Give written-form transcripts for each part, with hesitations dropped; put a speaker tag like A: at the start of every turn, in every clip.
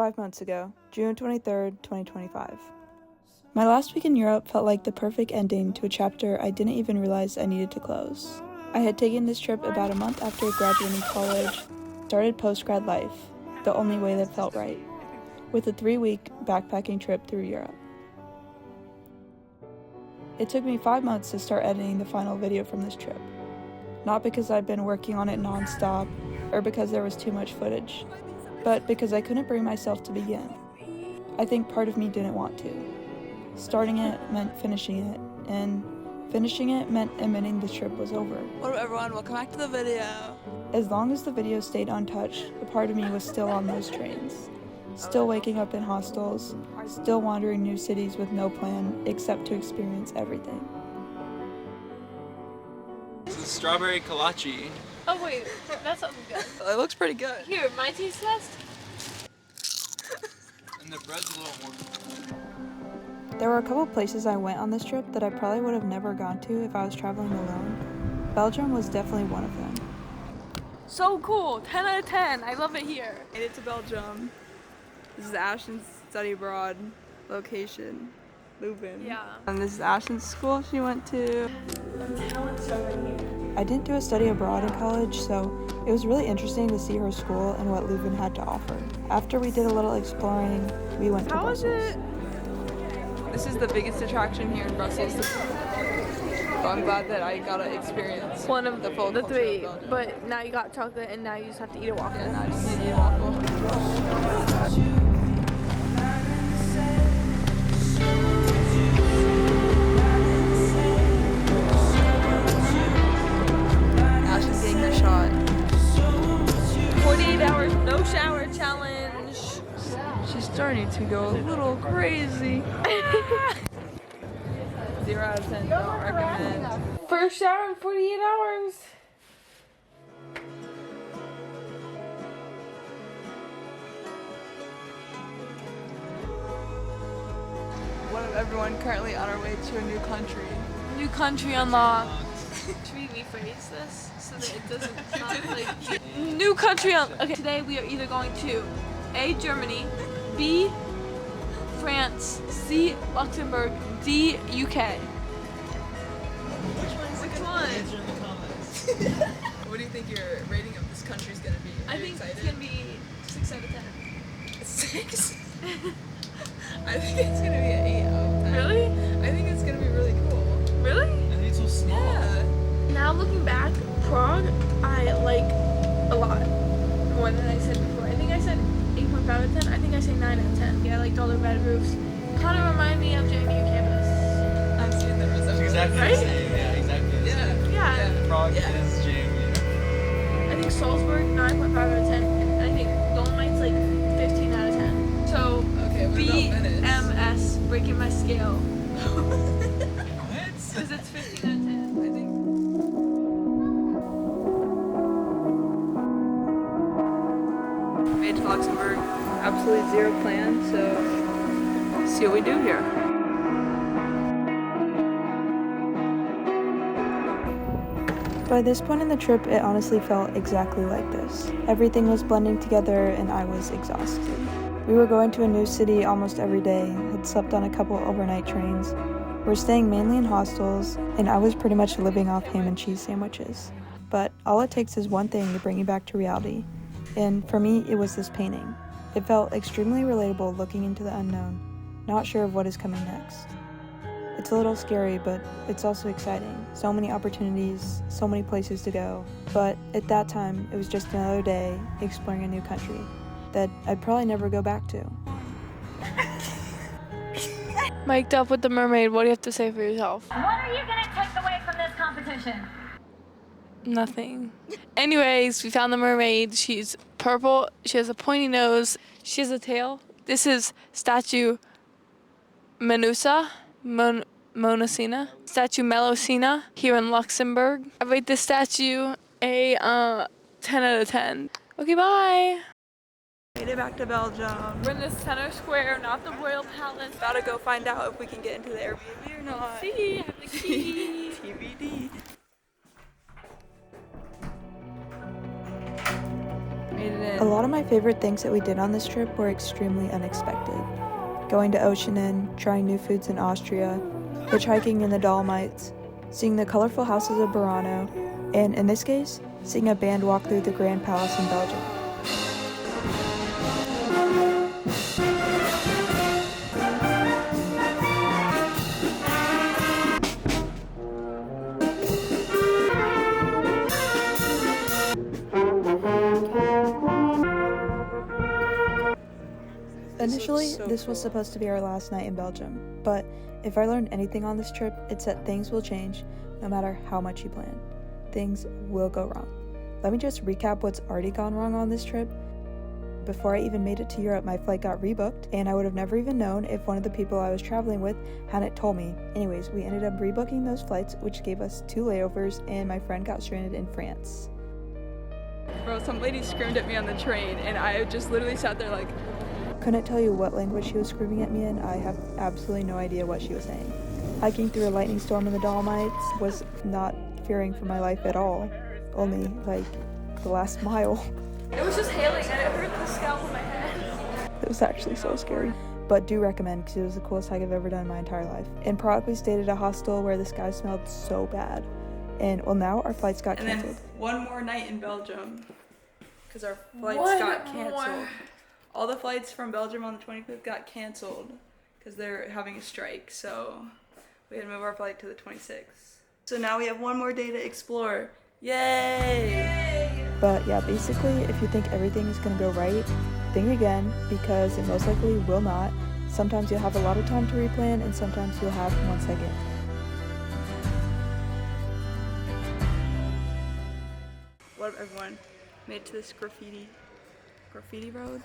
A: 5 months ago, June 23rd, 2025. My last week in Europe felt like the perfect ending to a chapter I didn't even realize I needed to close. I had taken this trip about a month after graduating college, started post-grad life, the only way that felt right, with a 3-week backpacking trip through Europe. It took me 5 months to start editing the final video from this trip. Not because I'd been working on it non-stop, or because there was too much footage, but because I couldn't bring myself to begin. I think part of me didn't want to. Starting it meant finishing it, and finishing it meant admitting the trip was over.
B: What up everyone, welcome back to the video.
A: As long as the video stayed untouched, a part of me was still on those trains. Still waking up in hostels, still wandering new cities with no plan except to experience everything.
C: This is strawberry kolache.
D: Oh wait, that sounds good.
C: It looks pretty good.
D: Here, my taste test.
C: And the bread's a little more.
A: There were a couple places I went on this trip that I probably would have never gone to if I was traveling alone. Belgium was definitely one of them.
D: So cool, 10 out of 10. I love it here.
B: Made it to Belgium. This is Ashton's study abroad location, Leuven.
D: Yeah.
B: And this is Ashton's school she went to.
A: I didn't do a study abroad in college, so it was really interesting to see her school and what Leuven had to offer. After we did a little exploring, we went to Brussels.
B: How was it? This is the biggest attraction here in Brussels. So I'm glad that I got to experience
D: One of
B: the full
D: the
B: culture
D: three,
B: of Belgium.
D: but now you got chocolate and now you just have to eat a waffle.
B: And I just need to eat a waffle. Ashton's getting her shot.
D: 48 hours, no shower challenge.
B: She's starting to go a little crazy. 0 out of 10, don't recommend.
D: First shower in 48 hours.
B: One of everyone currently on our way to a new country.
D: New country unlocked. Should we rephrase this so that it doesn't sound like new country Okay, today we are either going to A, Germany, B, France, C, Luxembourg, D, UK. Which one?
C: Answer in the comments.
B: What do you think your rating of this country is going to be? Are
D: I
B: you
D: think
B: excited?
D: it's gonna be 6 out of 10.
B: 6? I think it's going to be an 8 out of 10.
D: Really?
B: I think it's going to be really cool.
D: Really?
C: I think it's so small.
B: Yeah.
D: Now looking back, Prague I like a lot more than I said before. I think I said 8.5 out of 10. I think I say 9 out of 10. Yeah, I liked all the red roofs. Kind of remind me of JMU campus.
B: I've seen the resemblance.
C: Exactly
D: Right?
C: the same. Yeah, exactly the same.
D: Yeah.
C: Prague
B: Yeah.
C: is JMU.
D: I think Salzburg 9.5 out of 10. And I think Dolomites like 15 out of 10. So
B: Okay, what about Venice?
D: BMS, breaking my scale.
C: What?
D: Because it's 15 out of 10.
B: I think made to Luxembourg. Absolutely zero plan, so see what we do here.
A: By this point in the trip, it honestly felt exactly like this. Everything was blending together and I was exhausted. We were going to a new city almost every day, had slept on a couple overnight trains. We're staying mainly in hostels, and I was pretty much living off ham and cheese sandwiches. But all it takes is one thing to bring you back to reality. And for me, it was this painting. It felt extremely relatable looking into the unknown, not sure of what is coming next. It's a little scary, but it's also exciting. So many opportunities, so many places to go. But at that time, it was just another day exploring a new country that I'd probably never go back to.
D: Mic'd up with the mermaid, what do you have to say for yourself?
E: What are you going to take away from this competition?
D: Nothing. Anyways, we found the mermaid. She's purple. She has a pointy nose. She has a tail. This is statue Monacina. Statue Melocina here in Luxembourg. I rate this statue a 10 out of 10. Okay, bye.
B: Made it back to Belgium.
D: We're in the center square, not the royal palace.
B: About to go find out if we can get into the Airbnb or not.
D: See, I have the key.
B: TBD. Made it it in.
A: A lot of my favorite things that we did on this trip were extremely unexpected. Going to Ocean Inn, trying new foods in Austria, hitchhiking in the Dolomites, seeing the colorful houses of Burano, and in this case, seeing a band walk through the Grand Palace in Belgium. Initially, this was supposed to be our last night in Belgium, but if I learned anything on this trip, it's that things will change no matter how much you plan. Things will go wrong. Let me just recap what's already gone wrong on this trip. Before I even made it to Europe, my flight got rebooked, and I would have never even known if one of the people I was traveling with hadn't told me. Anyways, we ended up rebooking those flights, which gave us 2 layovers, and my friend got stranded in France.
B: Bro, some lady screamed at me on the train, and I just literally sat there like...
A: Couldn't tell you what language she was screaming at me in. I have absolutely no idea what she was saying. Hiking through a lightning storm in the Dolomites was not fearing for my life at all. Only, like, the last mile.
D: It was just hailing and it hurt the scalp of my head.
A: It was actually so scary. But do recommend, because it was the coolest hike I've ever done in my entire life. In Prague, we stayed at a hostel where the sky smelled so bad. And, well, now our flights got canceled.
B: And then one more night in Belgium, because our flights got canceled. All the flights from Belgium on the 25th got canceled because they're having a strike, so we had to move our flight to the 26th. So now we have one more day to explore. Yay!
A: But yeah, basically, if you think everything is going to go right, think again, because it most likely will not. Sometimes you'll have a lot of time to replan, and sometimes you'll have 1 second.
B: What up, everyone? Made it to this graffiti road.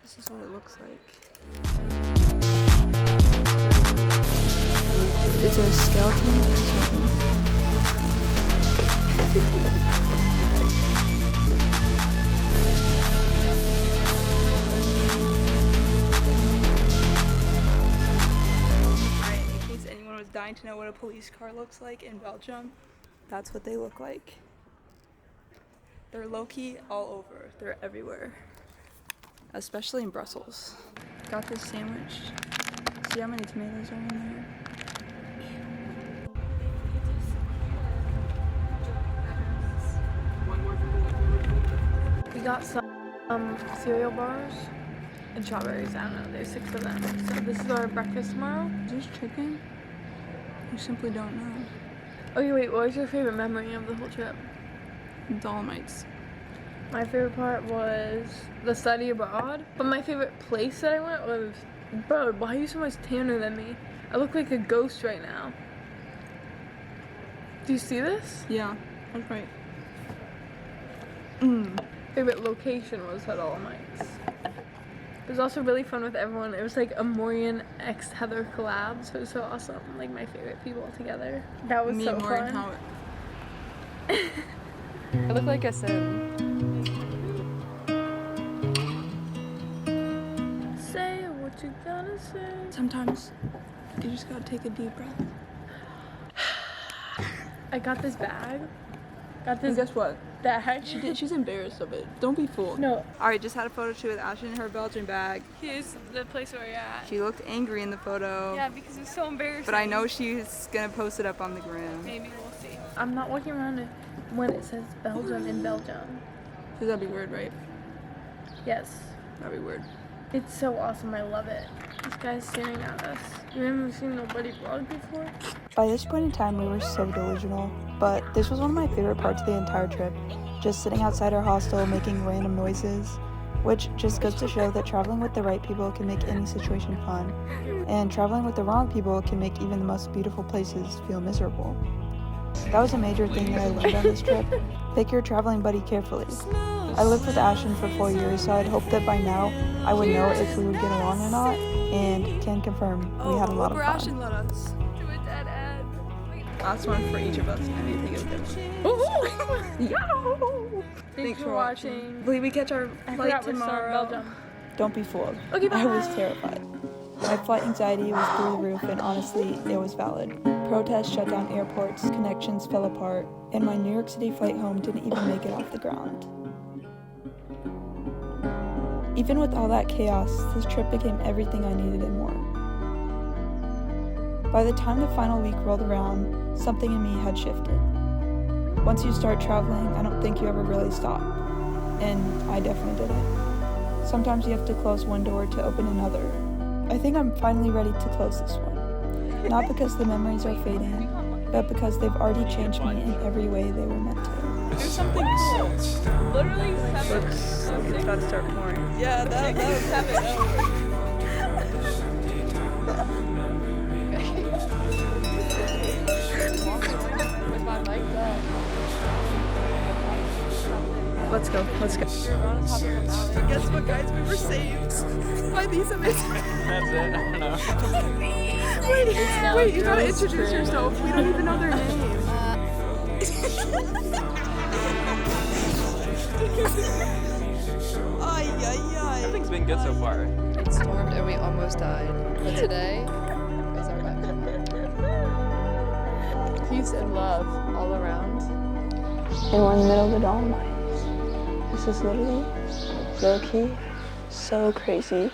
B: This is what it looks like.
A: It's a skeleton or something.
B: Alright, in case anyone was dying to know what a police car looks like in Belgium, that's what they look like. They're low-key all over. They're everywhere. Especially in Brussels. Got this sandwich. See how many tomatoes are in there?
D: We got some cereal bars and strawberries. I don't know, there's 6 of them. So this is our breakfast tomorrow.
B: Is this chicken? You simply don't know.
D: Okay, wait, what was your favorite memory of the whole trip?
B: Dolomites.
D: My favorite part was the study abroad, but my favorite place that I went was, bro, why are you so much tanner than me? I look like a ghost right now. Do you see this?
B: Yeah, that's right.
D: Favorite location was the Dolomites. It was also really fun with everyone. It was like a Morian x Heather collab, so it was so awesome. Like my favorite people together. That was so fun.
B: I look like a sim.
D: Say what you gotta say.
B: Sometimes you just gotta take a deep breath.
D: I got this bag.
B: And guess what?
D: Bag.
B: She's embarrassed of it. Don't be fooled.
D: No.
B: Alright, just had a photo shoot with Ashley in her Belgian bag.
D: Here's the place where you're at.
B: She looked angry in the photo.
D: Yeah, because it's so embarrassing.
B: But I know she's gonna post it up on the gram.
D: Maybe we'll see. I'm not walking around when it says Belgium in Belgium.
B: Cause that'd be weird, right?
D: Yes.
B: That'd be weird.
D: It's so awesome. I love it. This guy's staring at us. You haven't seen nobody vlog before?
A: By this point in time, we were so delusional, but this was one of my favorite parts of the entire trip. Just sitting outside our hostel making random noises, which just goes to show that traveling with the right people can make any situation fun, and traveling with the wrong people can make even the most beautiful places feel miserable. That was a major thing that I learned on this trip. Pick your traveling buddy carefully. I lived with Ashton for 4 years, so I'd hope that by now I would know if we would get along or not, and can confirm we had a lot of fun.
B: Ashton let us.
D: Do a dead end.
B: Last one for each of us. I need to take a good one.
D: Yo! Thanks for watching.
B: I believe we catch our flight tomorrow.
D: Belgium.
A: Don't be fooled.
D: Okay, bye.
A: I was terrified. My flight anxiety was through the roof, and honestly, it was valid. Protests shut down airports, connections fell apart, and my New York City flight home didn't even make it off the ground. Even with all that chaos, this trip became everything I needed and more. By the time the final week rolled around, something in me had shifted. Once you start traveling, I don't think you ever really stop. And I definitely did it. Sometimes you have to close one door to open another. I think I'm finally ready to close this one. Not because the memories are fading, but because they've already changed me in every way they were meant to.
B: Do something cool.
D: Literally
B: Looks
D: 7.
B: like it's about to start pouring.
D: Yeah, that was 7. With my mic up.
B: Let's go.
D: You're on top of the mountain.
B: Guess what, guys? We were saved by these amazing.
C: That's it. I don't know.
B: Wait, you gotta introduce yourself. We don't even know their name.
C: Everything's been good so far.
F: It stormed and we almost died. But today is our best. Peace and love all around.
A: And we're in the middle of the Dolomites. This is literally low-key so crazy.